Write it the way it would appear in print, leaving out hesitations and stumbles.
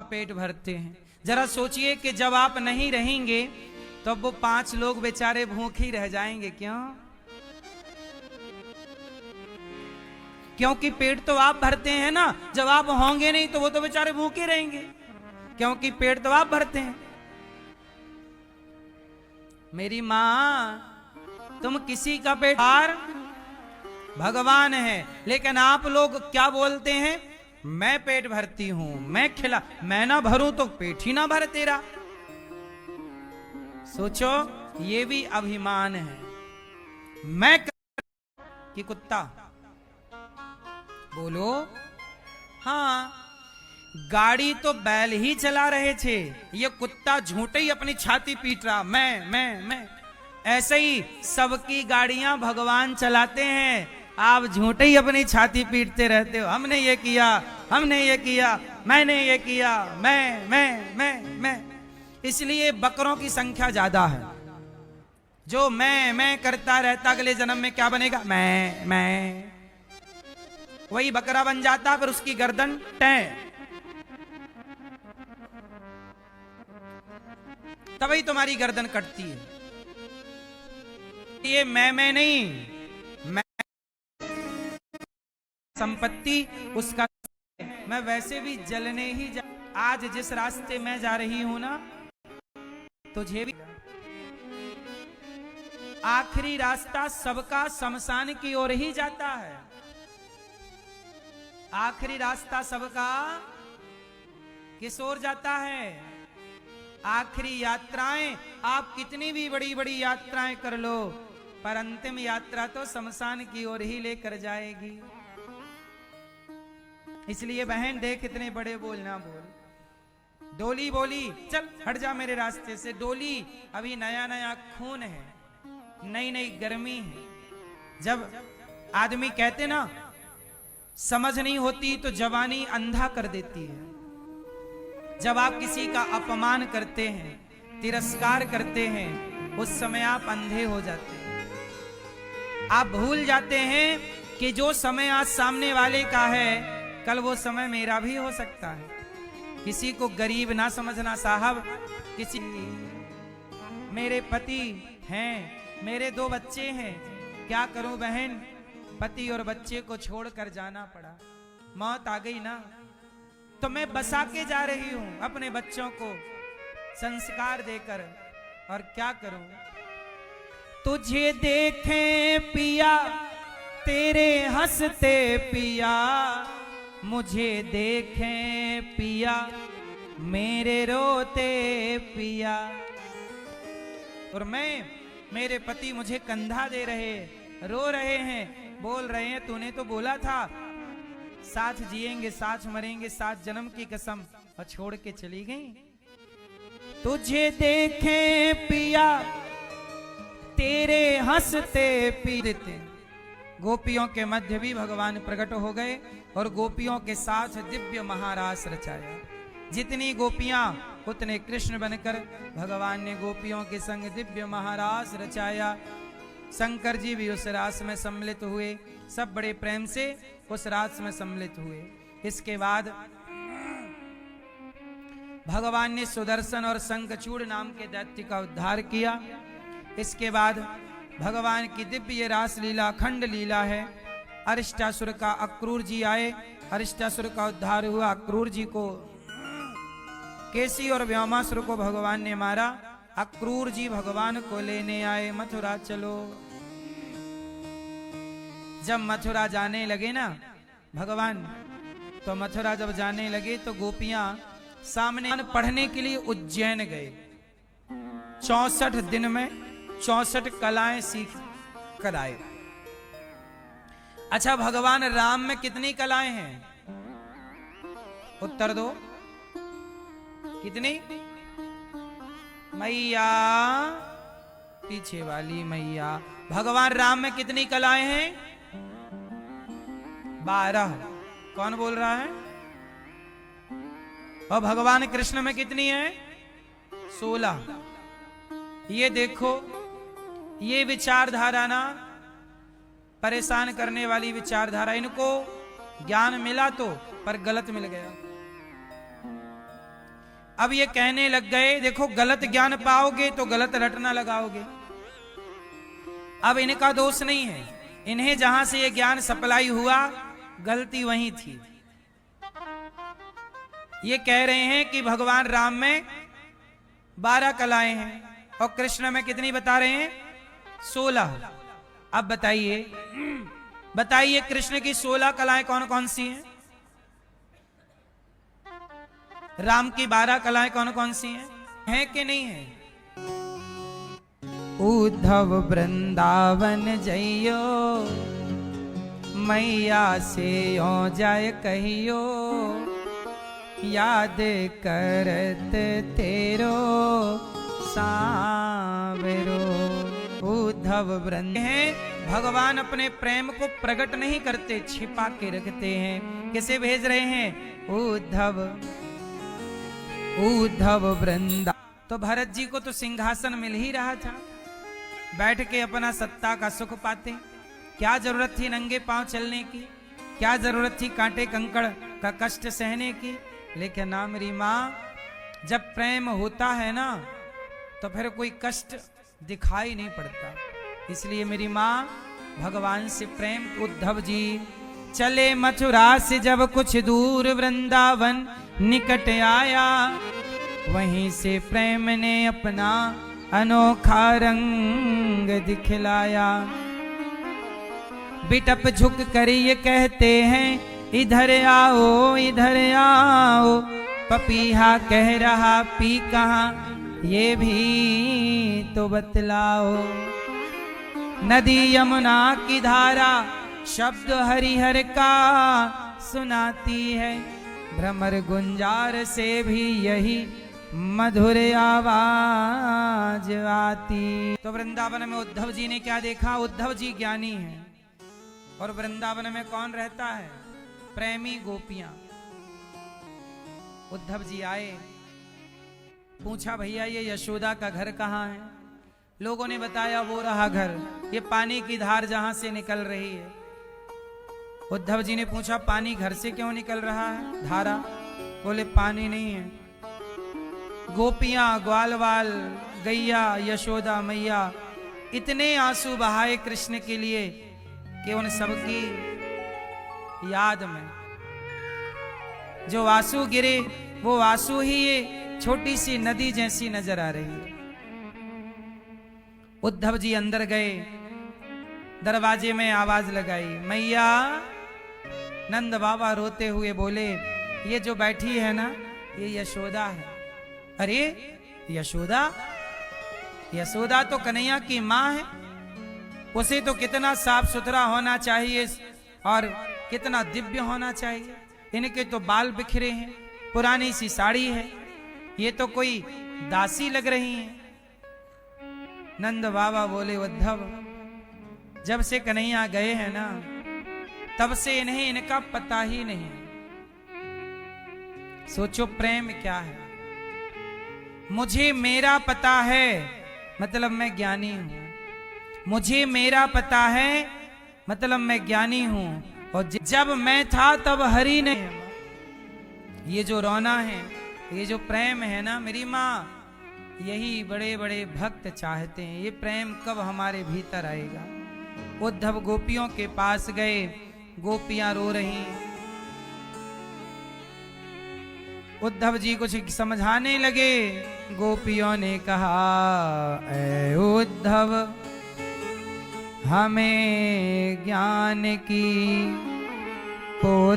पेट भरते हैं। जरा सोचिए कि जब आप नहीं रहेंगे तो वो 5 लोग बेचारे भूखे ही रह जाएंगे। क्यों? क्योंकि पेट तो आप भरते हैं ना। जब आप होंगे नहीं तो वो तो बेचारे भूखे रहेंगे, क्योंकि पेट तो आप भरते हैं। मेरी मां, तुम किसी का पेट भर भगवान है, लेकिन आप लोग क्या बोलते हैं? मैं पेट भरती हूं, मैं खिला, मैं ना भरूं तो पेट ही ना भर तेरा। सोचो, ये भी अभिमान है। मैं कि कुत्ता बोलो। हाँ, गाड़ी तो बैल ही चला रहे थे, ये कुत्ता झूठे ही अपनी छाती पीट रहा, मैं। ऐसे ही सबकी गाड़ियां भगवान चलाते हैं, आप झूठे ही अपनी छाती पीटते रहते हो। हमने ये किया, हमने ये किया, मैंने ये किया, मैं। इसलिए बकरों की संख्या ज्यादा है। जो मैं करता रहता, अगले जन्म में क्या बनेगा? मैं। वही बकरा बन जाता, फिर उसकी गर्दन टै। तभी तुम्हारी गर्दन कटती है। ये मैं नहीं, मैं संपत्ति उसका। मैं वैसे भी जलने ही आज जिस रास्ते में जा रही हूं ना, तुझे भी आखिरी रास्ता सबका शमशान की ओर ही जाता है। आखिरी रास्ता सबका किस ओर जाता है? आखिरी यात्राएं, आप कितनी भी बड़ी बड़ी यात्राएं कर लो, पर अंतिम यात्रा तो शमशान की ओर ही लेकर जाएगी। इसलिए बहन देख, इतने बड़े बोल ना बोल। डोली बोली, चल हट जा मेरे रास्ते से। डोली अभी नया नया खून है, नई नई गर्मी है। जब आदमी कहते ना, समझ नहीं होती तो जवानी अंधा कर देती है। जब आप किसी का अपमान करते हैं, तिरस्कार करते हैं, उस समय आप अंधे हो जाते हैं। आप भूल जाते हैं कि जो समय आज सामने वाले का है, कल वो समय मेरा भी हो सकता है। किसी को गरीब ना समझना साहब। किसी मेरे पति हैं, मेरे 2 बच्चे हैं, क्या करूं बहन? पति और बच्चे को छोड़कर जाना पड़ा, मौत आ गई ना, तो मैं बसा के जा रही हूं अपने बच्चों को संस्कार देकर। और क्या करूं? तुझे देखें पिया तेरे हंसते पिया, मुझे देखें पिया मेरे रोते पिया। और मेरे पति मुझे कंधा दे रहे, रो रहे हैं, बोल रहे हैं तूने तो बोला था साथ जिएंगे, साथ मरेंगे, 7 जन्म की कसम, और छोड़ के चली गई। तुझे देखें पिया तेरे हंसते पीते। गोपियों के मध्य भी भगवान प्रकट हो गए और गोपियों के साथ दिव्य महारास रचाया। जितनी गोपियां उतने कृष्ण बनकर भगवान ने गोपियों के संग दिव्य महारास रचाया। शंकर जी भी उस रास में सम्मिलित हुए, सब बड़े प्रेम से उस रास में सम्मिलित हुए। इसके बाद भगवान ने सुदर्शन और शंखचूड़ नाम के दैत्य का उद्धार किया। इसके बाद भगवान की दिव्य रास लीला, खंड लीला है। अरिष्टासुर का अक्रूर जी आए, अरिष्टासुर का उद्धार हुआ। अक्रूर जी को, केसी और व्योमासुर को भगवान ने मारा। अक्रूर जी भगवान को लेने आए, मथुरा चलो। जब मथुरा जाने लगे ना भगवान, तो मथुरा जब जाने लगे तो गोपियां सामने पढ़ने के लिए उज्जैन गए। 64 दिन में 64 कलाएं सीख कर आए। अच्छा, भगवान राम में कितनी कलाएं हैं? उत्तर दो, कितनी? मैया, पीछे वाली मैया। भगवान राम में कितनी कलाएं हैं? 12। कौन बोल रहा है? और भगवान कृष्ण में कितनी है? 16। ये देखो, ये विचारधारा ना परेशान करने वाली विचारधारा। इनको ज्ञान मिला तो, पर गलत मिल गया। अब ये कहने लग गए, देखो गलत ज्ञान पाओगे तो गलत रटना लगाओगे। अब इनका दोष नहीं है, इन्हें जहां से ये ज्ञान सप्लाई हुआ गलती वहीं थी। ये कह रहे हैं कि भगवान राम में 12 कलाएं हैं और कृष्ण में कितनी बता रहे हैं? 16। अब बताइए बताइए कृष्ण की 16 कलाएं कौन कौन सी हैं? राम की 12 कलाएं कौन कौन सी हैं? हैं कि नहीं है? उद्धव वृंदावन जइयो, मैया से हो जाए कहियो, याद करत तेरो सावरो। उद्धव वृंद है, भगवान अपने प्रेम को प्रकट नहीं करते, छिपा के रखते हैं। किसे भेज रहे हैं? उद्धव। उद्धव वृंदा। तो भरत जी को तो सिंहासन मिल ही रहा था, बैठ के अपना सत्ता का सुख पाते। क्या जरूरत थी नंगे पांव चलने की? क्या जरूरत थी कांटे कंकड़ का कष्ट सहने की? लेकिन ना मेरी माँ, जब प्रेम होता है ना तो फिर कोई कष्ट दिखाई नहीं पड़ता। इसलिए मेरी माँ भगवान से प्रेम। उद्धव जी चले मथुरा से जब कुछ दूर, वृंदावन निकट आया, वहीं से प्रेम ने अपना अनोखा रंग दिखलाया। बिटप झुक कर ये कहते हैं, इधर आओ इधर आओ, पपीहा कह रहा पी कहाँ, ये भी तो बतलाओ। नदी यमुना की धारा शब्द हरिहर का सुनाती है, भ्रमर गुंजार से भी यही मधुर आवाज आती। तो वृंदावन में उद्धव जी ने क्या देखा? उद्धव जी ज्ञानी हैं और वृंदावन में कौन रहता है? प्रेमी गोपियां। उद्धव जी आए, पूछा भैया ये यशोदा का घर कहाँ है? लोगों ने बताया वो रहा घर, ये पानी की धार जहां से निकल रही है। उद्धव जी ने पूछा पानी घर से क्यों निकल रहा है? धारा। बोले पानी नहीं है, गोपियां, ग्वालवाल, गैया, यशोदा मैया इतने आंसू बहाए कृष्ण के लिए कि उन सबकी याद में जो आंसू गिरे वो आंसू ही ये छोटी सी नदी जैसी नजर आ रही है। उद्धव जी अंदर गए, दरवाजे में आवाज लगाई, मैया। नंद बाबा रोते हुए बोले, ये जो बैठी है ना ये यशोदा है। अरे यशोदा? यशोदा तो कन्हैया की माँ है, उसे तो कितना साफ सुथरा होना चाहिए और कितना दिव्य होना चाहिए। इनके तो बाल बिखरे हैं, पुरानी सी साड़ी है, ये तो कोई दासी लग रही हैं। नंद बाबा बोले, उद्धव जब से कन्हैया गए हैं ना तब से इन्हें इनका पता ही नहीं। सोचो प्रेम क्या है। मुझे मेरा पता है मतलब मैं ज्ञानी हूं, मुझे मेरा पता है मतलब मैं ज्ञानी हूं, और जब मैं था तब हरि ने। ये जो रोना है, ये जो प्रेम है ना मेरी माँ, यही बड़े बड़े भक्त चाहते हैं। ये प्रेम कब हमारे भीतर आएगा? उद्धव गोपियों के पास गए, गोपियां रो रही। उद्धव जी कुछ समझाने लगे, गोपियों ने कहा, ऐ उद्धव हमें ज्ञान की पोत